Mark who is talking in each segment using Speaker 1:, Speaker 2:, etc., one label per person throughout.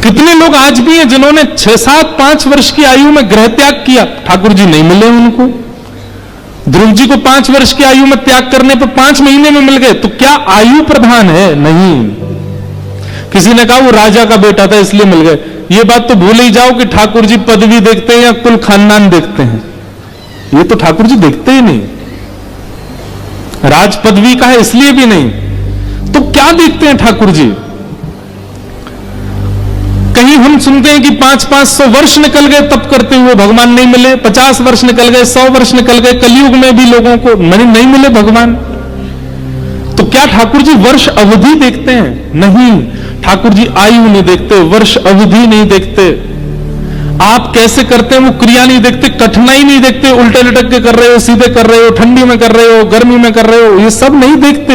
Speaker 1: कितने लोग आज भी हैं जिन्होंने 6, 7, 5 वर्ष की आयु में गृह त्याग किया, ठाकुर जी नहीं मिले उनको। ध्रुव जी को 5 वर्ष की आयु में त्याग करने पर 5 महीने में मिल गए, तो क्या आयु प्रधान है? नहीं। किसी ने कहा वो राजा का बेटा था इसलिए मिल गए, ये बात तो भूल ही जाओ कि ठाकुर जी पदवी देखते हैं या कुल खानदान देखते हैं। ये तो ठाकुर जी देखते ही नहीं, राज पदवी का है इसलिए भी नहीं। तो क्या देखते हैं ठाकुर जी? कहीं हम सुनते हैं कि 500-500 वर्ष निकल गए तप करते हुए भगवान नहीं मिले, 50 वर्ष निकल गए, 100 वर्ष निकल गए, कलयुग में भी लोगों को नहीं मिले भगवान। तो क्या ठाकुर जी वर्ष अवधि देखते हैं? नहीं, ठाकुर जी आयु नहीं देखते, वर्ष अवधि नहीं देखते, आप कैसे करते हैं वो क्रिया नहीं देखते, कठिनाई नहीं देखते, उल्टे लटक के कर रहे हो, सीधे कर रहे हो, ठंडी में कर रहे हो, गर्मी में कर रहे हो, ये सब नहीं देखते।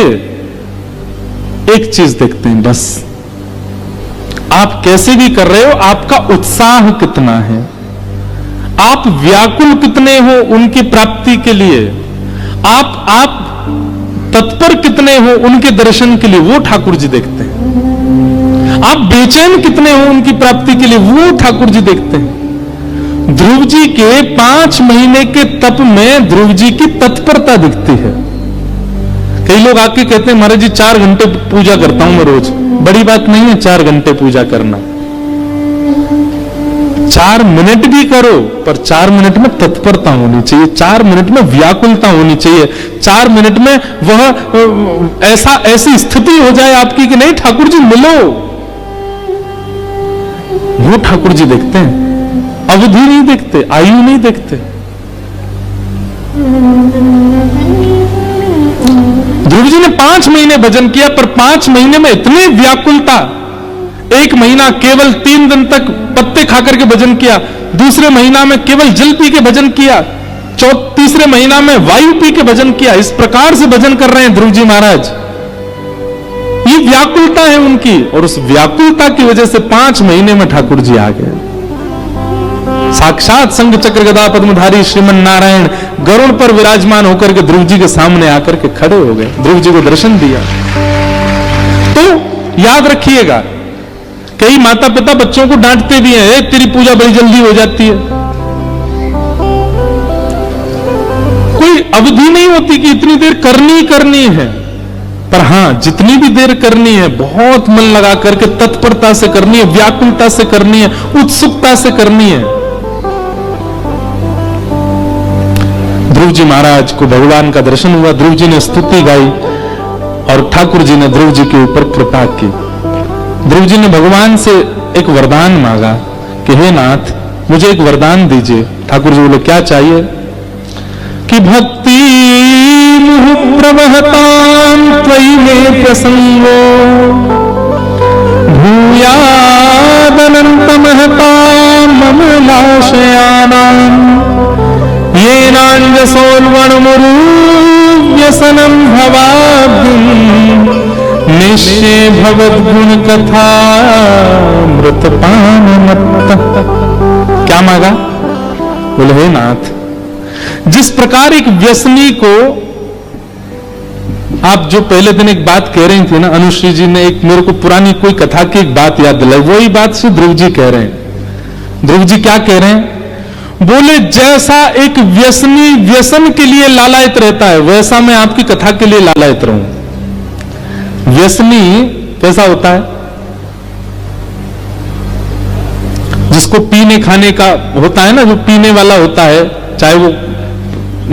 Speaker 1: एक चीज देखते हैं बस, आप कैसे भी कर रहे हो, आपका उत्साह कितना है, आप व्याकुल कितने हो उनकी प्राप्ति के लिए, आप तत्पर कितने हो उनके दर्शन के लिए, वो ठाकुर जी देखते हैं। आप बेचैन कितने हो उनकी प्राप्ति के लिए, वो ठाकुर जी देखते हैं। ध्रुव जी के 5 महीने के तप में ध्रुव जी की तत्परता दिखती है। कई लोग आके कहते हैं महाराज जी 4 घंटे पूजा करता हूं मैं रोज। बड़ी बात नहीं है 4 घंटे पूजा करना, 4 मिनट भी करो, पर 4 मिनट में तत्परता होनी चाहिए, 4 मिनट में व्याकुलता होनी चाहिए, 4 मिनट में वह ऐसी स्थिति हो जाए आपकी कि नहीं ठाकुर जी मिलो, वो ठाकुर जी देखते हैं। अवधि नहीं देखते, आयु नहीं देखते। ध्रुव जी ने 5 महीने भजन किया, पर 5 महीने में इतनी व्याकुलता, 1 महीना केवल 3 दिन तक पत्ते खाकर के भजन किया, दूसरे महीना में केवल जल पी के भजन किया, तीसरे महीना में वायु पी के भजन किया। इस प्रकार से भजन कर रहे हैं ध्रुव जी महाराज। ये व्याकुलता है उनकी, और उस व्याकुलता की वजह से 5 महीने में ठाकुर जी आ गए। साक्षात शंख चक्र गदा पद्मधारी श्रीमन नारायण गरुड़ पर विराजमान होकर के ध्रुव जी के सामने आकर के खड़े हो गए, ध्रुव जी को दर्शन दिया। तो याद रखिएगा, कई माता पिता बच्चों को डांटते भी हैं, तेरी पूजा बड़ी जल्दी हो जाती है। कोई अवधि नहीं होती कि इतनी देर करनी है, पर हां जितनी भी देर करनी है बहुत मन लगा करके तत्परता से करनी है, व्याकुलता से करनी है, उत्सुकता से करनी है। ध्रुव जी महाराज को भगवान का दर्शन हुआ, ध्रुव जी ने स्तुति गाई और ठाकुर जी ने ध्रुव जी के ऊपर कृपा की। ध्रुव जी ने भगवान से एक वरदान मांगा कि हे नाथ मुझे एक वरदान दीजिए। ठाकुर जी बोले क्या चाहिए? कि भक्ति मुह प्रवहताम त्वयि मे प्रसंगो भूयादनंत महताम ममलाशयानाम येनांजसोल्वणमुरु व्यसनं भवाब्धिं निश्चय भवद्गुण कथा मृतपानमत्तः। क्या मांगा? बोले हे नाथ, जिस प्रकार एक व्यसनी को आप जो पहले दिन एक बात कह रही थी ना, अनुश्री जी ने एक मेरे को पुरानी कोई कथा की एक बात याद दिलाई, वही बात से ध्रुव जी कह रहे हैं। ध्रुव जी क्या कह रहे हैं? बोले जैसा एक व्यसनी व्यसन के लिए लालायित रहता है, वैसा मैं आपकी कथा के लिए लालायित रहूं। व्यसनी कैसा होता है? जिसको पीने खाने का होता है ना, जो पीने वाला होता है, चाहे वो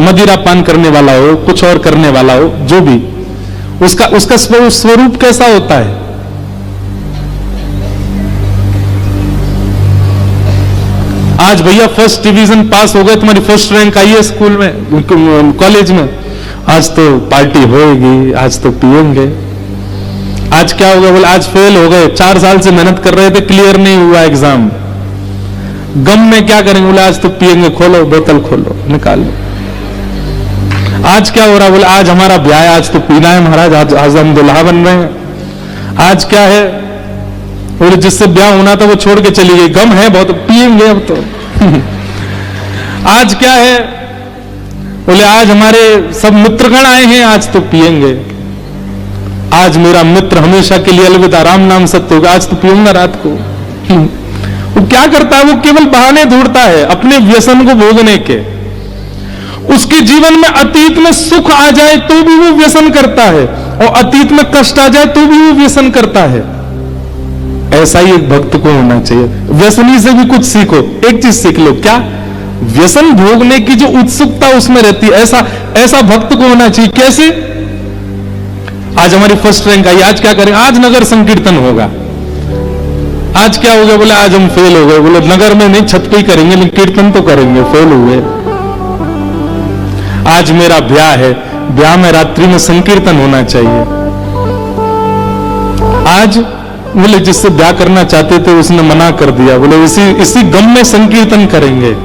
Speaker 1: मदिरा पान करने वाला हो, कुछ और करने वाला हो, जो भी, उसका स्वरूप कैसा होता है? आज भैया फर्स्ट डिवीजन पास हो गए, तुम्हारी फर्स्ट रैंक आई है स्कूल में, कॉलेज में, आज तो पार्टी होएगी, आज तो पिएंगे। आज क्या हो गया? बोले आज फेल हो गए, 4 साल से मेहनत कर रहे थे, क्लियर नहीं हुआ एग्जाम, गम में क्या करेंगे? बोले आज तो पिएंगे, खोलो बोतल, खोलो निकालो। आज क्या हो रहा? बोले आज हमारा ब्याह है, आज तो पीना है महाराज, आज हम दुल्हा बन रहे हैं। आज क्या है? बोले जिससे ब्याह होना था वो छोड़ के चली गई, गम है बहुत, पिएंगे अब तो। आज क्या है? बोले आज हमारे सब मित्रगण आए हैं, आज तो पिएंगे। आज मेरा मित्र हमेशा के लिए अलविदा, राम नाम सत्य होगा, आज तो पीऊंगा रात को। वो क्या करता है? वो केवल बहाने ढूंढता है अपने व्यसन को भोगने के। उसके जीवन में अतीत में सुख आ जाए तो भी वो व्यसन करता है, और अतीत में कष्ट आ जाए तो भी वो व्यसन करता है। ऐसा ही एक भक्त को होना चाहिए। व्यसनी से भी कुछ सीखो, एक चीज सीख लो, क्या? व्यसन भोगने की जो उत्सुकता उसमें रहती है, ऐसा भक्त को होना चाहिए। कैसे? आज हमारी फर्स्ट रैंक आई, आज क्या करें? आज नगर संकीर्तन होगा। आज क्या हो गया? बोले आज हम फेल हो गए। बोले नगर में नहीं, छत पे ही करेंगे, लेकिन कीर्तन तो करेंगे, फेल हुए। आज मेरा ब्याह है, ब्याह में रात्रि में संकीर्तन होना चाहिए। आज बोले जिससे ब्याह करना चाहते थे उसने मना कर दिया, बोले इसी गम में संकीर्तन करेंगे।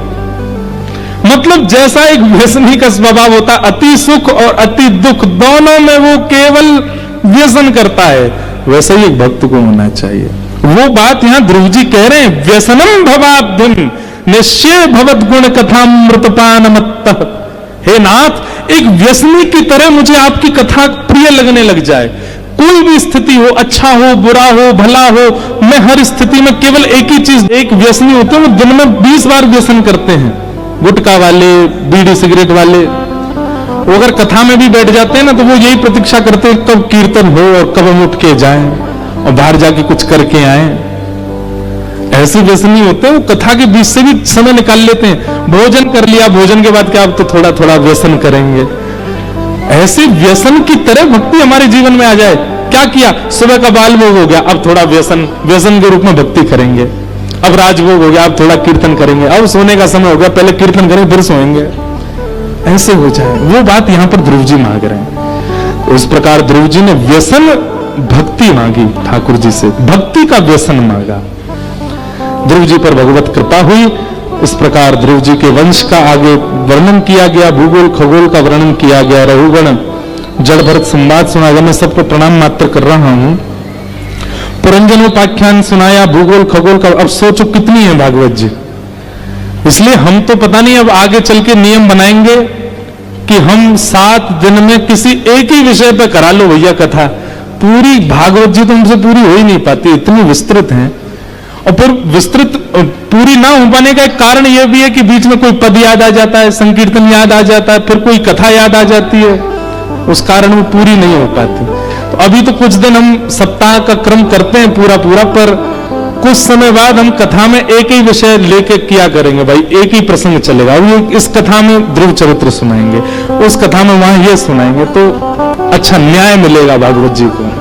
Speaker 1: मतलब जैसा एक व्यसनी का स्वभाव होता, अति सुख और अति दुख दोनों में वो केवल व्यसन करता है, वैसा ही एक भक्त को होना चाहिए। वो बात यहां ध्रुव जी कह रहे हैं, व्यसनम भवाब्धिम निश्चय भवद गुण कथामृतपान मत्तः। हे नाथ, एक व्यसनी की तरह मुझे आपकी कथा प्रिय लगने लग जाए। कोई भी स्थिति हो, अच्छा हो, बुरा हो, भला हो, मैं हर स्थिति में केवल एक ही चीज। एक व्यसनी होते हैं वो दिन में 20 बार व्यसन करते हैं, गुटखा वाले, बीड़ी सिगरेट वाले। वो अगर कथा में भी बैठ जाते हैं ना, तो वो यही प्रतीक्षा करते हैं कब कीर्तन हो और कब हम उठ के जाएं और बाहर जाके कुछ करके आए। ऐसे व्यसनी होते हैं, वो कथा के बीच से भी समय निकाल लेते हैं। भोजन कर लिया, भोजन के बाद क्या अब तो थोड़ा थोड़ा व्यसन करेंगे। ऐसे व्यसन की तरह भक्ति हमारे जीवन में आ जाए। क्या किया? सुबह का बाल भोग हो गया, अब थोड़ा व्यसन के रूप में भक्ति करेंगे। अब राजभोग हो गया, अब थोड़ा कीर्तन करेंगे। अब सोने का समय हो गया, पहले कीर्तन करेंगे फिर सोएंगे। ऐसे हो जाए, वो बात यहां पर ध्रुव जी मांग रहे हैं। उस प्रकार ध्रुव जी ने व्यसन भक्ति मांगी ठाकुर जी से, भक्ति का व्यसन मांगा। ध्रुव जी पर भगवत कृपा हुई। इस प्रकार ध्रुव जी के वंश का आगे वर्णन किया गया, भूगोल खगोल का वर्णन किया गया, रघुगण जड़ भरत संवाद सुना गया। मैं सबको प्रणाम मात्र कर रहा हूं। पुरंजनोपाख्यान सुनाया, भूगोल खगोल का। अब सोचो कितनी है भागवत जी। इसलिए हम तो पता नहीं, अब आगे चल के नियम बनाएंगे कि हम 7 दिन में किसी एक ही विषय पर करा लो भैया कथा। पूरी भागवत जी तो हमसे पूरी हो ही नहीं पाती, इतनी विस्तृत है। और फिर विस्तृत पूरी ना हो पाने का एक कारण यह भी है कि बीच में कोई पद याद आ जाता है, संकीर्तन याद आ जाता है, फिर कोई कथा याद आ जाती है, उस कारण वो पूरी नहीं हो पाती। तो अभी तो कुछ दिन हम सप्ताह का क्रम करते हैं पूरा, पर कुछ समय बाद हम कथा में एक ही विषय लेके किया करेंगे भाई, एक ही प्रसंग चलेगा। वो इस कथा में ध्रुव चरित्र सुनाएंगे, उस कथा में वहां ये सुनाएंगे, तो अच्छा न्याय मिलेगा भागवत जी को।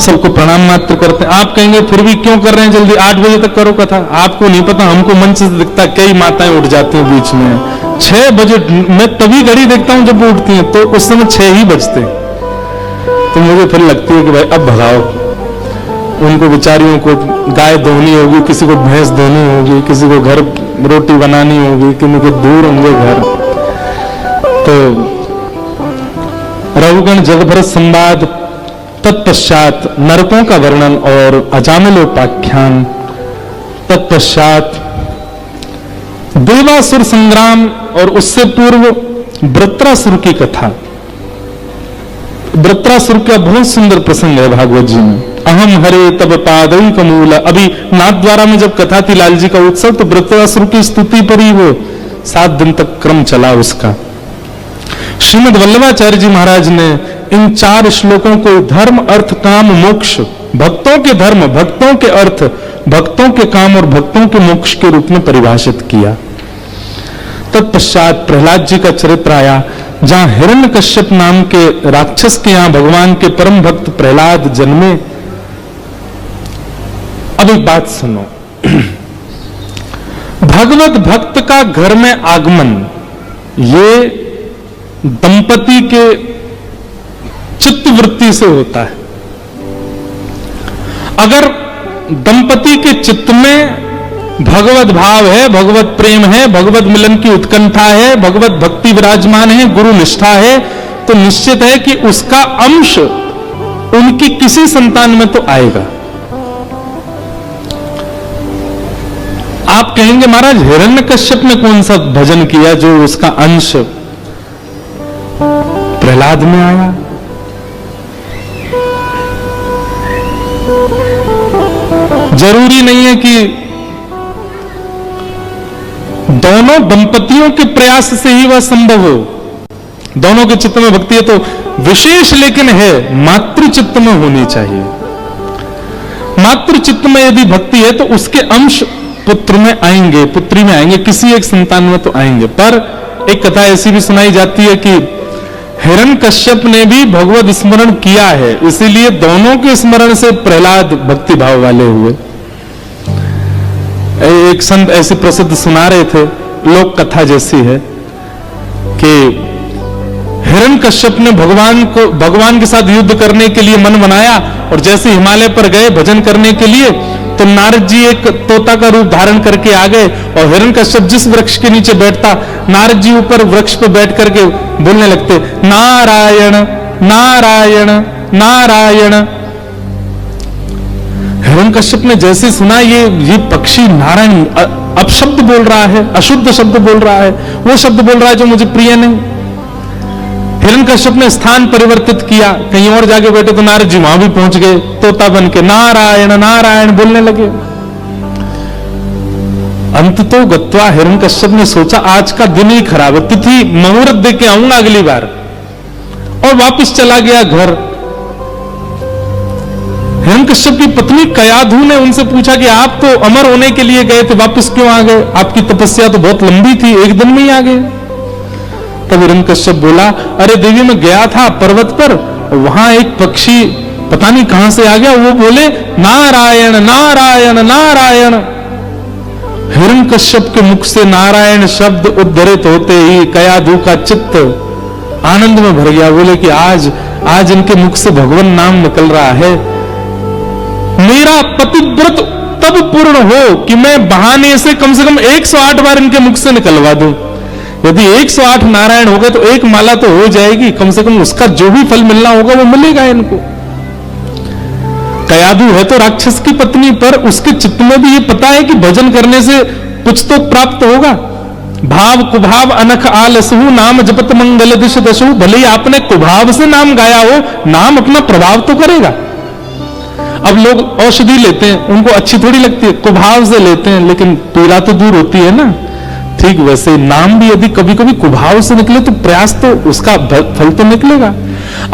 Speaker 1: सबको प्रणाम मात्र करते हैं। आप कहेंगे फिर भी क्यों कर रहे हैं जल्दी, 8 बजे तक करो कथा। आपको नहीं पता, हमको मंच से दिखता कई माताएं उठ जाती हैं बीच में 6 बजे। मैं तभी घड़ी देखता हूं जब वो उठती हैं, तो उस समय 6 ही बजते। तो मुझे फिर लगती है कि भाई अब भगाओ उनको, बेचारियों को गाय धोनी होगी, किसी को भैंस धोनी होगी, किसी को घर रोटी बनानी होगी, किसी को दूर होंगे घर। तो रघुगण जगभरत संवाद, तत्पश्चात नरकों का वर्णन और अजामिलोपाख्यान, तत्पश्चात देवासुर संग्राम और उससे पूर्व वृत्रासुर की कथा। वृत्रासुर का बहुत सुंदर प्रसंग है भागवत जी में। अहम हरे तब पादई कमूल। अभी नाथद्वारा में जब कथा थी लाल जी का उत्सव, तो वृत्रासुर की स्तुति पर ही वो 7 दिन तक क्रम चला उसका। श्रीमद वल्लभाचार्य जी महाराज ने इन 4 श्लोकों को धर्म अर्थ काम मोक्ष, भक्तों के धर्म, भक्तों के अर्थ, भक्तों के काम और भक्तों के मोक्ष के रूप में परिभाषित किया। तत्पश्चात प्रहलाद जी का चरित्र आया, जहां हिरण्यकश्यप नाम के राक्षस के यहां भगवान के परम भक्त प्रहलाद जन्मे। अब एक बात सुनो, भगवत भक्त का घर में आगमन ये दंपति के चित्तवृत्ति से होता है। अगर दंपति के चित्त में भगवत भाव है, भगवत प्रेम है, भगवत मिलन की उत्कंठा है, भगवत भक्ति विराजमान है, गुरु निष्ठा है, तो निश्चित है कि उसका अंश उनकी किसी संतान में तो आएगा। आप कहेंगे महाराज हिरण्यकश्यप ने कौन सा भजन किया जो उसका अंश प्रहलाद में आया? जरूरी नहीं है कि दोनों दंपतियों के प्रयास से ही वह संभव हो। दोनों के चित्त में भक्ति है तो विशेष लेकिन है मातृ चित्त में होनी चाहिए। मातृ चित्त में यदि भक्ति है तो उसके अंश पुत्र में आएंगे, पुत्री में आएंगे, किसी एक संतान में तो आएंगे। पर एक कथा ऐसी भी सुनाई जाती है कि हिरण्यकश्यप ने भी भगवत स्मरण किया है, इसीलिए दोनों के स्मरण से प्रहलाद भक्ति भाव वाले हुए। एक संत ऐसे प्रसिद्ध सुना रहे थे, लोक कथा जैसी है कि हिरण्यकश्यप ने भगवान के साथ युद्ध करने के लिए मन बनाया और जैसे हिमालय पर गए भजन करने के लिए तो नारद जी एक तोता का रूप धारण करके आ गए और हिरण्यकश्यप जिस वृक्ष के नीचे बैठता, नारद जी ऊपर वृक्ष पर बैठ करके बोलने लगते, नारायण नारायण नारायण। हिरण्यकश्यप ने जैसे सुना ये पक्षी नारायण अपशब्द बोल रहा है, अशुद्ध शब्द बोल रहा है, वो शब्द बोल रहा है जो मुझे प्रिय नहीं। हिरण्यकश्यप ने स्थान परिवर्तित किया, कहीं और जाके बैठे तो नारद जी वहां भी पहुंच गए, तोता बन के नारायण नारायण बोलने लगे। अंत तो गत्वा हिरण्यकश्यप ने सोचा आज का दिन ही खराब है, तिथि मुहूर्त दे के आऊंगा अगली बार, और वापस चला गया घर। हिरण्यकश्यप की पत्नी कयाधु ने उनसे पूछा कि आप तो अमर होने के लिए गए थे, वापस क्यों आ गए? आपकी तपस्या तो बहुत लंबी थी, एक दिन में ही आ गए। तब हिरण्यकश्यप बोला, अरे देवी मैं गया था पर्वत पर, वहां एक पक्षी पता नहीं कहां से आ गया, वो बोले नारायण नारायण नारायण। हिरण्यकश्यप के मुख से नारायण शब्द उद्धरित होते ही कयाधु का चित्त आनंद में भर गया। बोले कि आज इनके मुख से भगवान नाम निकल रहा है, मेरा पतिव्रत तब पूर्ण हो कि मैं बहाने से कम 108 बार इनके मुख से निकलवा दूं। यदि 108 नारायण हो गए तो एक माला तो हो जाएगी, कम से कम उसका जो भी फल मिलना होगा वो मिलेगा इनको। कयाधु है तो राक्षस की पत्नी, पर उसके चित्त में भी ये पता है कि भजन करने से कुछ तो प्राप्त होगा। भाव कुभाव अनख आलसहु नाम जपत मंगल दिश दशु। भले ही आपने कुभाव से नाम गाया हो, नाम अपना प्रभाव तो करेगा। अब लोग औषधि लेते हैं, उनको अच्छी थोड़ी लगती है, कुभाव से लेते हैं, लेकिन पीड़ा तो दूर होती है ना। ठीक वैसे नाम भी यदि कभी कभी कुभाव से निकले तो प्रयास तो उसका फल तो निकलेगा।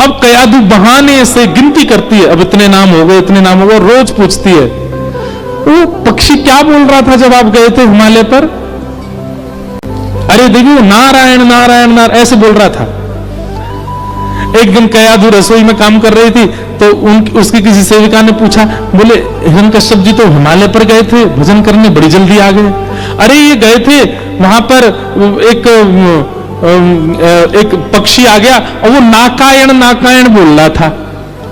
Speaker 1: अब कयाधु बहाने से गिनती करती है, अब इतने नाम हो गए, इतने नाम हो गए, रोज पूछती है वो पक्षी क्या बोल रहा था जब आप गए थे हिमालय पर? अरे देखिए नारायण नारायण नारायण ऐसे बोल रहा था। एक दिन कयाधु रसोई में काम कर रही थी तो उसकी किसी सेविका ने पूछा, बोले हिरण्यकश्यप जी तो हिमालय पर गए थे भजन करने, बड़ी जल्दी आ गए। अरे ये गए थे वहां पर एक पक्षी आ गया और वो नाकायण नाकायण बोल रहा था,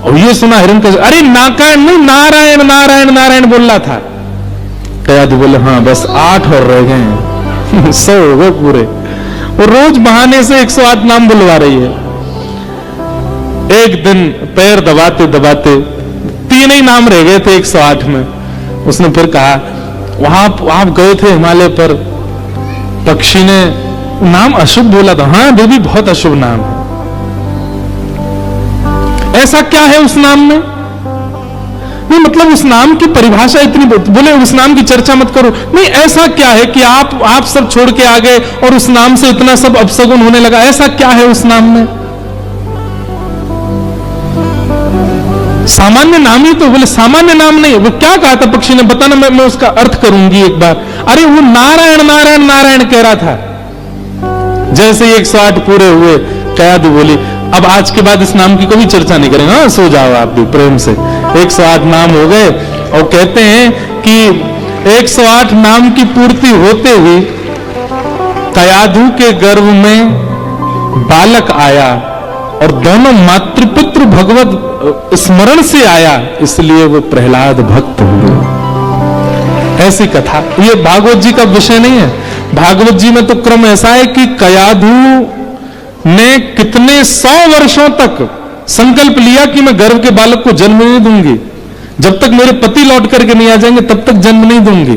Speaker 1: और ये सुना हिरण्यकश्यप, अरे नाकायण नहीं नारायण नारायण नारायण बोल रहा था। कयाधु बोले हाँ बस 8 और रह गए 100 हो गए पूरे। वो रोज बहाने से 108 नाम बुलवा रही है। एक दिन पैर दबाते दबाते 3 ही नाम रह गए थे 108 में। उसने फिर कहा, वहां आप गए थे हिमालय पर, पक्षी ने नाम अशुभ बोला था। हाँ देवी बहुत अशुभ नाम है। ऐसा क्या है उस नाम में? नहीं मतलब उस नाम की परिभाषा इतनी, बोले उस नाम की चर्चा मत करो। नहीं ऐसा क्या है कि आप सब छोड़ के आ गए और उस नाम से इतना सब अपशगुन होने लगा? ऐसा क्या है उस नाम में? सामान्य नाम ही तो। बोले सामान्य नाम नहीं। वो क्या कहा था पक्षी ने, बताना, मैं उसका अर्थ करूंगी एक बार। अरे वो नारायण नारायण नारायण कह रहा था। जैसे 108 पूरे हुए, कयाधु बोली अब आज के बाद इस नाम की कभी चर्चा नहीं करेंगे। हाँ सो जाओ आप भी प्रेम से। 108 नाम हो गए और कहते हैं कि 108 नाम की पूर्ति होते हुए कयाधु के गर्भ में बालक आया और दोनों मातृपुत्र भगवत स्मरण से आया, इसलिए वो प्रहलाद भक्त हुए। ऐसी कथा। ये भागवत जी का विषय नहीं है। भागवत जी में तो क्रम ऐसा है कि कयाधु ने कितने 100 वर्षों तक संकल्प लिया कि मैं गर्भ के बालक को जन्म नहीं दूंगी, जब तक मेरे पति लौट करके नहीं आ जाएंगे तब तक जन्म नहीं दूंगी।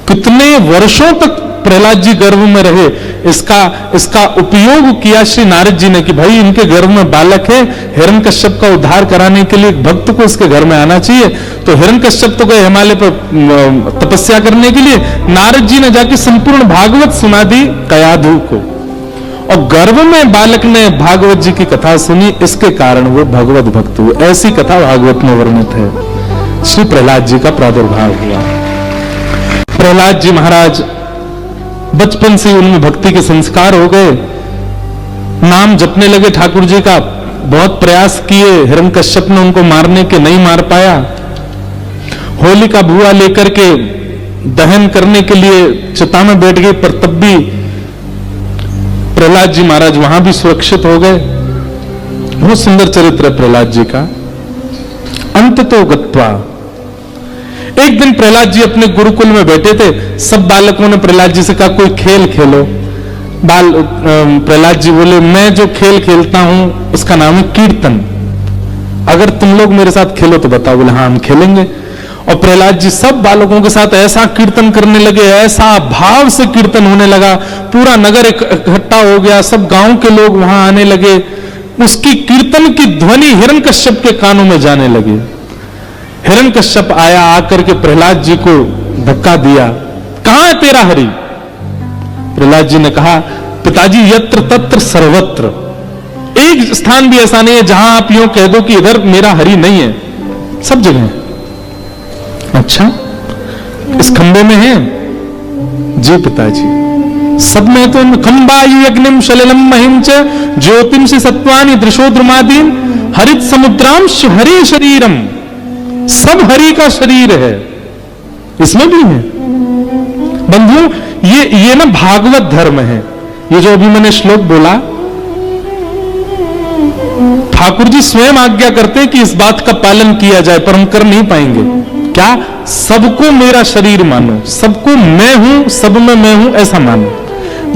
Speaker 1: कितने वर्षों तक प्रहलाद जी गर्भ में रहे, इसका उपयोग किया श्री नारद जी ने कि भाई इनके गर्भ में बालक है, हिरण्यकश्यप का उद्धार कराने के लिए भक्त को इसके घर में आना चाहिए। तो हिरण्यकश्यप तो गए हिमालय पर तपस्या करने के लिए, नारद जी ने जाके संपूर्ण भागवत सुना दी कयाधु को, और गर्भ में बालक ने भागवत जी की कथा सुनी, इसके कारण वो भगवत भक्त हुए। ऐसी कथा भागवत में वर्णित है। श्री प्रहलाद जी का प्रादुर्भाव हुआ। प्रहलाद जी महाराज बचपन से उनमें भक्ति के संस्कार हो गए, नाम जपने लगे ठाकुर जी का, बहुत प्रयास किए, हिरण्यकश्यप ने उनको मारने के नहीं मार पाया। होली का भुआ लेकर के दहन करने के लिए चिता में बैठ गए, पर तब भी प्रहलाद जी महाराज वहां भी सुरक्षित हो गए। बहुत सुंदर चरित्र है प्रहलाद जी का। अंत तो गत्वा, एक दिन प्रहलाद जी अपने गुरुकुल में बैठे थे, सब बालकों ने प्रहलाद जी से कहा कोई खेल खेलो। प्रहलाद जी बोले मैं जो खेल खेलता हूं उसका नाम है कीर्तन, अगर तुम लोग मेरे साथ खेलो तो बताओ। बोले हाँ हम खेलेंगे। और प्रहलाद जी सब बालकों के साथ ऐसा कीर्तन करने लगे, ऐसा भाव से कीर्तन होने लगा, पूरा नगर इकट्ठा हो गया, सब गांव के लोग वहां आने लगे। उसकी कीर्तन की ध्वनि हिरण्यकश्यप के कानों में जाने लगी। हिरण्यकश्यप आया, आकर के प्रहलाद जी को धक्का दिया, कहां है तेरा हरि? प्रहलाद जी ने कहा पिताजी यत्र तत्र सर्वत्र, एक स्थान भी ऐसा नहीं है जहां आप यूं कह दो कि इधर मेरा हरि नहीं है, सब जगह। अच्छा इस खंबे में है? जी पिताजी सब में। तो खंबाई अग्निम शलिलम महिम च ज्योतिम से सत्वानि दृशोद्रमादीन हरित समुद्रांश हरि शरीरम, सब हरि का शरीर है, इसमें भी है। बंधुओं ये ना भागवत धर्म है। ये जो अभी मैंने श्लोक बोला, ठाकुर जी स्वयं आज्ञा करते कि इस बात का पालन किया जाए, पर हम कर नहीं पाएंगे। क्या? सबको मेरा शरीर मानो, सबको मैं हूं, सब में मैं हूं ऐसा मानो।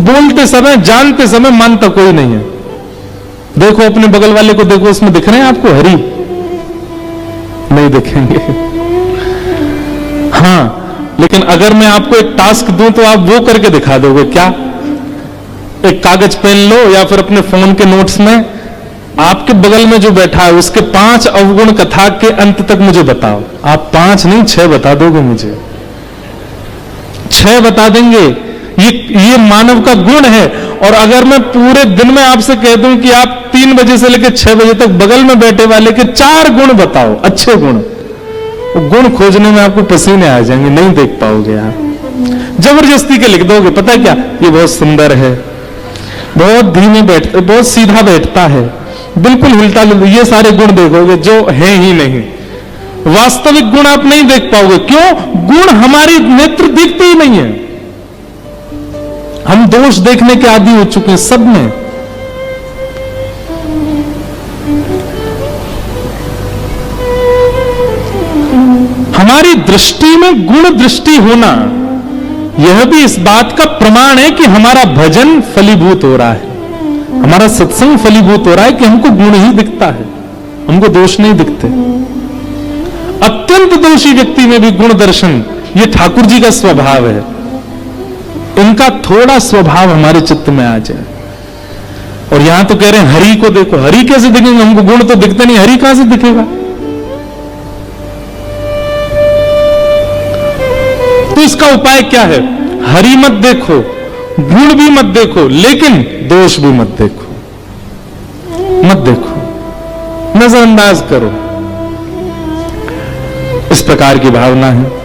Speaker 1: बोलते समय जानते समय मानता कोई नहीं है। देखो अपने बगल वाले को देखो, उसमें दिख रहे हैं आपको हरि? नहीं दिखेंगे। हाँ, लेकिन अगर मैं आपको एक टास्क दूं तो आप वो करके दिखा दोगे क्या? एक कागज पेन लो या फिर अपने फोन के नोट्स में आपके बगल में जो बैठा है उसके 5 अवगुण कथा के अंत तक मुझे बताओ। आप 5 नहीं 6 बता दोगे मुझे, 6 बता देंगे। ये मानव का गुण है। और अगर मैं पूरे दिन में आपसे कह दूं कि आप 3 बजे से लेकर 6 बजे तक बगल में बैठे वाले के 4 गुण बताओ, अच्छे गुण, वो गुण खोजने में आपको पसीने आ जाएंगे, नहीं देख पाओगे आप। जबरदस्ती के लिख दोगे, पता क्या? ये बहुत सुंदर है, बहुत धीमे बैठता, बहुत सीधा बैठता है, बिल्कुल हिलता जुलता, ये सारे गुण देखोगे जो है ही नहीं। वास्तविक गुण आप नहीं देख पाओगे। क्यों? गुण हमारी नेत्र दिखते ही नहीं है। हम दोष देखने के आदी हो चुके हैं सब में। हमारी दृष्टि में गुण दृष्टि होना, यह भी इस बात का प्रमाण है कि हमारा भजन फलीभूत हो रहा है, हमारा सत्संग फलीभूत हो रहा है कि हमको गुण ही दिखता है, हमको दोष नहीं दिखते। अत्यंत दोषी व्यक्ति में भी गुण दर्शन, ये ठाकुर जी का स्वभाव है। इनका थोड़ा स्वभाव हमारे चित्त में आ जाए। और यहां तो कह रहे हैं हरि को देखो, हरि कैसे दिखेंगे? हमको गुण तो दिखते नहीं, हरि कहां से दिखेगा? तो इसका उपाय क्या है? हरि मत देखो, गुण भी मत देखो, लेकिन दोष भी मत देखो, मत देखो, नजरअंदाज करो। इस प्रकार की भावना है।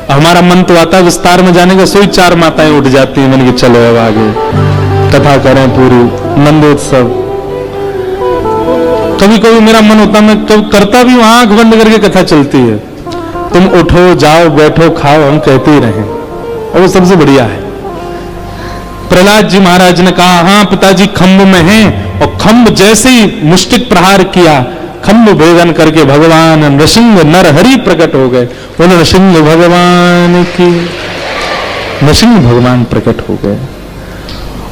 Speaker 1: हमारा मन तो आता है विस्तार में जाने का, सोई 4 माताएं उठ जाती हैं, मैंने कि चलो अब आगे कथा करें पूरी, नंदोत्सव। कभी कभी मेरा मन होता, मैं कभी करता भी हूं, आंख बंद करके कथा चलती है, तुम उठो जाओ बैठो खाओ, हम कहते ही रहें, और वो सबसे बढ़िया है। प्रहलाद जी महाराज ने कहा हां पिताजी खंभ में हैं, और खंभ जैसे ही मुष्टिक प्रहार किया, खंभ भेदन करके भगवान नृसिंह नरहरि प्रकट हो गए। बोले नृसिंह भगवान की, नृसिंह भगवान प्रकट हो गए।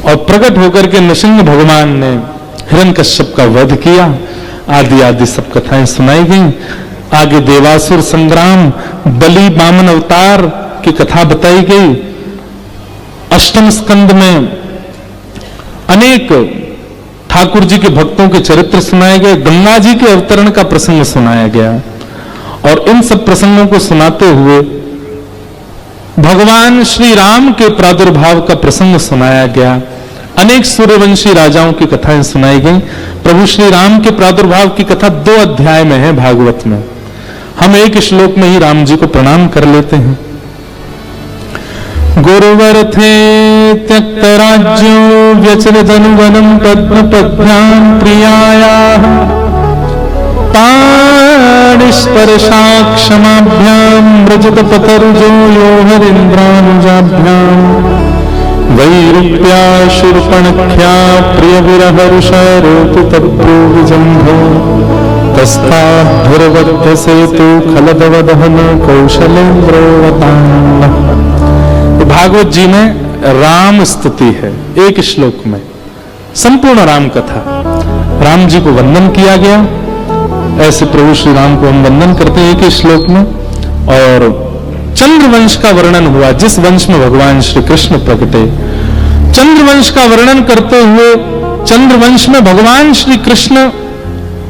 Speaker 1: और प्रकट होकर के नृसिंह भगवान ने हिरण्यकश्यप का वध किया। आदि आदि सब कथाएं सुनाई गई। आगे देवासुर संग्राम, बलि वामन अवतार की कथा बताई गई। अष्टम स्कंद में अनेक ठाकुर जी के भक्तों के चरित्र सुनाए गए, गंगा जी के अवतरण का प्रसंग सुनाया गया, और इन सब प्रसंगों को सुनाते हुए भगवान श्री राम के प्रादुर्भाव का प्रसंग सुनाया गया। अनेक सूर्यवंशी राजाओं की कथाएं सुनाई गई। प्रभु श्री राम के प्रादुर्भाव की कथा 2 अध्याय में है भागवत में। हम एक श्लोक में ही राम जी को प्रणाम कर लेते हैं। गुरुवर थे त्यक्त राज्यो व्यचरित अनुवनम पद्म पद्भ्याम प्रियायाः पाणिस्पर्शाक्षमाभ्याम व्रजत पतरुजो यो हरीन्द्रानुजाभ्याम वैरूप्या शूर्पणख्या प्रिय विरहरुषारोपि तप्रो विजम्भो तस्ताद्धुरबद्ध सेतु खलदवदहन कौशलेन्द्रोवतान्नः। भागवत जी में राम स्तुति है एक श्लोक में, संपूर्ण राम कथा। राम जी को वंदन किया गया, ऐसे प्रभु श्री राम को हम वंदन करते हैं एक ही श्लोक में। और चंद्रवंश का वर्णन हुआ, जिस वंश में भगवान श्री कृष्ण प्रकटे। चंद्रवंश का वर्णन करते हुए चंद्रवंश में भगवान श्री कृष्ण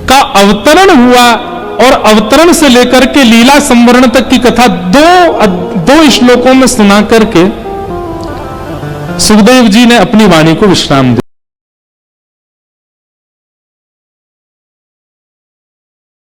Speaker 1: का अवतरण हुआ, और अवतरण से लेकर के लीला संवरण तक की कथा दो श्लोकों में सुना करके सुखदेव जी ने अपनी वाणी को विश्राम दिया।